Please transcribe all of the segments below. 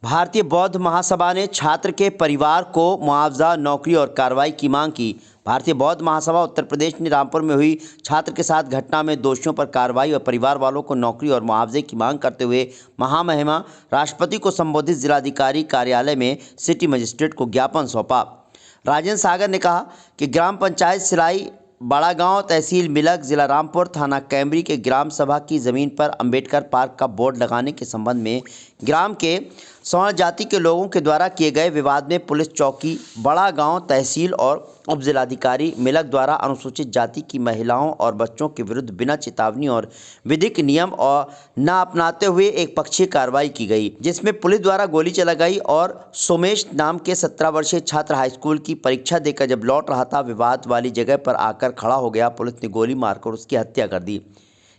भारतीय बौद्ध महासभा ने छात्र के परिवार को मुआवजा, नौकरी और कार्रवाई की मांग की। भारतीय बौद्ध महासभा उत्तर प्रदेश ने रामपुर में हुई छात्र के साथ घटना में दोषियों पर कार्रवाई और परिवार वालों को नौकरी और मुआवजे की मांग करते हुए महामहिम राष्ट्रपति को संबोधित जिलाधिकारी कार्यालय में सिटी मजिस्ट्रेट को ज्ञापन सौंपा। राजेंद्र सागर ने कहा कि ग्राम पंचायत सिलाई बड़ा गांव, तहसील मिलक, जिला रामपुर, थाना कैमरी के ग्राम सभा की ज़मीन पर अंबेडकर पार्क का बोर्ड लगाने के संबंध में ग्राम के सवर्ण जाति के लोगों के द्वारा किए गए विवाद में पुलिस चौकी बड़ा गांव, तहसील और उप जिलाधिकारी मिलक द्वारा अनुसूचित जाति की महिलाओं और बच्चों के विरुद्ध बिना चेतावनी और विधिक नियम और न अपनाते हुए एक पक्षीय कार्रवाई की गई, जिसमें पुलिस द्वारा गोली चला गई और सोमेश नाम के 17 वर्षीय छात्र हाईस्कूल की परीक्षा देकर जब लौट रहा था, विवाद वाली जगह पर आकर खड़ा हो गया। पुलिस ने गोली मारकर उसकी हत्या कर दी,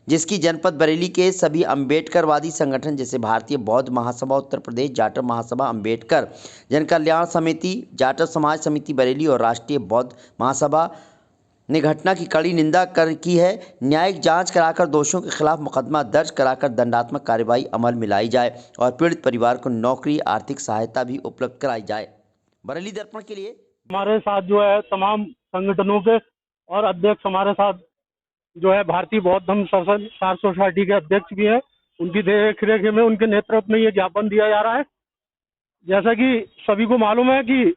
जिसकी जनपद बरेली के सभी अम्बेडकरवादी संगठन जैसे भारतीय बौद्ध महासभा उत्तर प्रदेश, जाट महासभा अम्बेडकर जन कल्याण समिति, जाट समाज समिति बरेली और राष्ट्रीय बौद्ध महासभा ने घटना की कड़ी निंदा की है। न्यायिक जांच कराकर दोषियों के खिलाफ मुकदमा दर्ज कराकर दंडात्मक कार्रवाई अमल में लाई जाए और पीड़ित परिवार को नौकरी, आर्थिक सहायता भी उपलब्ध कराई जाए। बरेली दर्पण के लिए हमारे साथ जो है तमाम संगठनों के और अध्यक्ष हमारे साथ जो है भारतीय बौद्ध धर्म सार सोसाइटी के अध्यक्ष भी है। उनकी देख रेख में, उनके नेतृत्व में ये ज्ञापन दिया जा रहा है। जैसा कि सभी को मालूम है कि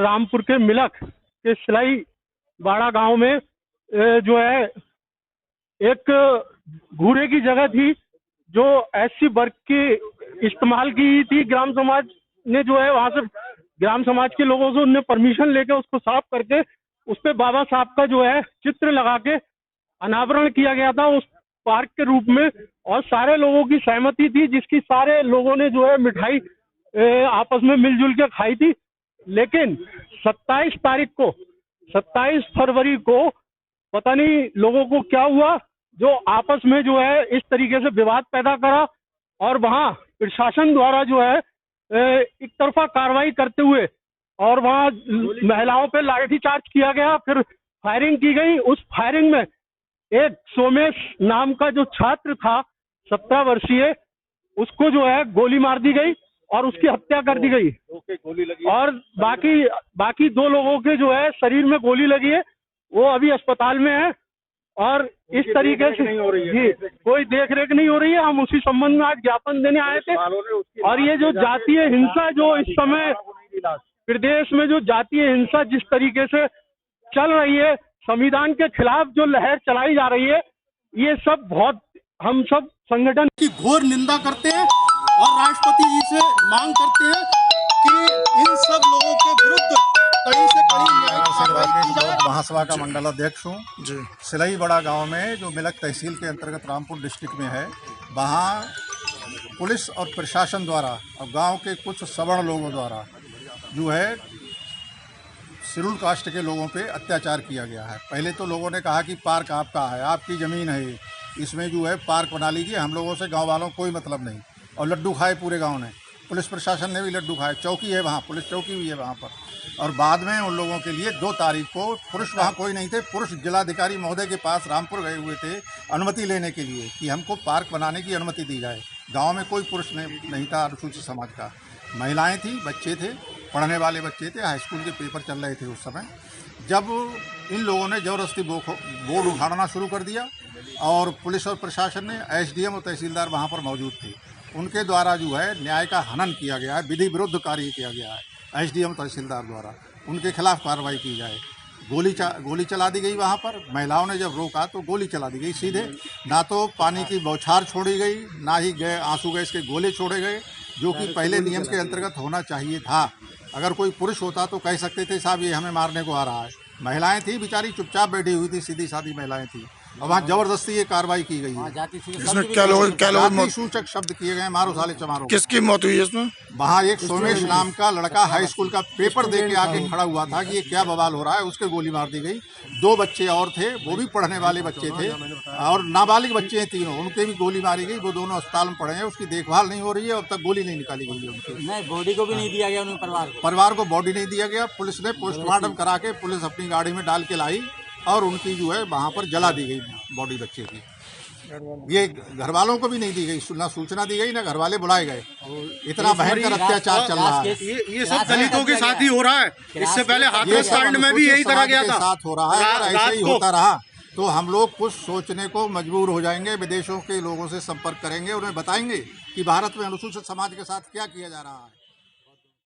रामपुर के मिलक के सिलाई बाड़ा गांव में जो है एक घूरे की जगह थी जो एससी वर्ग की इस्तेमाल की थी। ग्राम समाज ने जो है वहां से ग्राम समाज के लोगों से उनने परमिशन लेके उसको साफ करके उस पे बाबा साहब का जो है चित्र लगा के अनावरण किया गया था उस पार्क के रूप में, और सारे लोगों की सहमति थी, जिसकी सारे लोगों ने जो है मिठाई आपस में मिलजुल के खाई थी। लेकिन 27 फरवरी को पता नहीं लोगों को क्या हुआ, जो आपस में जो है इस तरीके से विवाद पैदा करा और वहां प्रशासन द्वारा जो है एक तरफा कार्रवाई करते हुए और वहां महिलाओं पे लाठीचार्ज किया गया, फिर फायरिंग की गई। उस फायरिंग में एक सोमेश नाम का जो छात्र था 17 वर्षीय, उसको जो है गोली मार दी गई और उसकी हत्या कर दी गई। और बाकी 2 लोगों के जो है शरीर में गोली लगी है, वो अभी अस्पताल में है। और इस तरीके से कोई देख रेख नहीं हो रही है। हम उसी संबंध में आज ज्ञापन देने आए थे। और ये जो जातीय हिंसा जो इस समय प्रदेश में, जो जातीय हिंसा जिस तरीके से चल रही है, संविधान के खिलाफ जो लहर चलाई जा रही है, ये सब बहुत हम सब संगठन की घोर निंदा करते हैं और राष्ट्रपति जी से मांग करते हैं कि इन सब लोगों के विरुद्ध कड़ी से कड़ी न्यायिक कार्रवाई की जाए। महासभा का मंडल अध्यक्ष हूँ जी। सिलाई बड़ा गांव में जो मिलक तहसील के अंतर्गत रामपुर डिस्ट्रिक्ट में है, वहाँ पुलिस और प्रशासन द्वारा और गांव के कुछ सवर्ण लोगों द्वारा जो है शेड्यूल कास्ट के लोगों पे अत्याचार किया गया है। पहले तो लोगों ने कहा कि पार्क आपका है, आपकी ज़मीन है, इसमें जो है पार्क बना लीजिए, हम लोगों से गांव वालों कोई मतलब नहीं। और लड्डू खाए पूरे गांव ने, पुलिस प्रशासन ने भी लड्डू खाए। चौकी है वहाँ, पुलिस चौकी भी है वहाँ पर। और बाद में उन लोगों के लिए 2 तारीख को पुरुष वहाँ कोई नहीं थे, पुरुष जिलाधिकारी महोदय के पास रामपुर गए हुए थे अनुमति लेने के लिए कि हमको पार्क बनाने की अनुमति दी जाए। गाँव में कोई पुरुष नहीं था अनुसूचित समाज का, महिलाएँ थी, बच्चे थे, पढ़ने वाले बच्चे थे, हाई स्कूल के पेपर चल रहे थे उस समय। जब इन लोगों ने ज़बरदस्ती बोर्ड उखाड़ना शुरू कर दिया और पुलिस और प्रशासन ने, एसडीएम और तहसीलदार वहाँ पर मौजूद थे, उनके द्वारा जो है न्याय का हनन किया गया है, विधि विरुद्ध कार्य किया गया है। एसडीएम तहसीलदार द्वारा उनके खिलाफ कार्रवाई की जाए। गोली चला दी गई वहाँ पर। महिलाओं ने जब रोका तो गोली चला दी गई सीधे। ना तो पानी की बौछार छोड़ी गई, ना ही आंसू गैस के गोले छोड़े गए, जो कि पहले नियम के अंतर्गत होना चाहिए था। अगर कोई पुरुष होता तो कह सकते थे साहब ये हमें मारने को आ रहा है। महिलाएं थी बेचारी, चुपचाप बैठी हुई थी, सीधी सादी महिलाएं थी, और वहाँ जबरदस्ती ये कार्रवाई की गई है। इसमें क्या लोग सूचक शब्द किए गए, मारो साले चमारो। किसकी मौत हुई है इसमें? वहाँ एक सोमेश नाम का लड़का हाई स्कूल का पेपर दे के आके खड़ा हुआ था कि ये क्या बवाल हो रहा है, उसके गोली मार दी गई। 2 बच्चे और थे, वो भी पढ़ने वाले बच्चे थे, और नाबालिग बच्चे हैं 3, उनके भी गोली मारी गई। वो दोनों अस्पताल में पड़े हैं, उसकी देखभाल नहीं हो रही है, अब तक गोली नहीं निकाली गई है उनकी। नहीं, बॉडी को भी नहीं दिया गया, उन्हें परिवार को बॉडी नहीं दिया गया। पुलिस ने पोस्टमार्टम करा के पुलिस अपनी गाड़ी में डाल के लाई और उनकी जो है वहाँ पर जला दी गई बॉडी बच्चे की। ये घर वालों को भी नहीं दी गई, ना सूचना दी गई, ना घर वाले बुलाए गए। इतना भयंकर अत्याचार चल रहा है। ये सब दलितों के साथ ही हो रहा है। इससे पहले हाथरस कांड में भी यही करा गया था। साथ हो रहा है। अगर ऐसे ही होता रहा तो हम लोग कुछ सोचने को मजबूर हो जाएंगे। विदेशों के लोगों से संपर्क करेंगे, उन्हें बताएंगे कि भारत में अनुसूचित समाज के साथ क्या किया जा रहा है।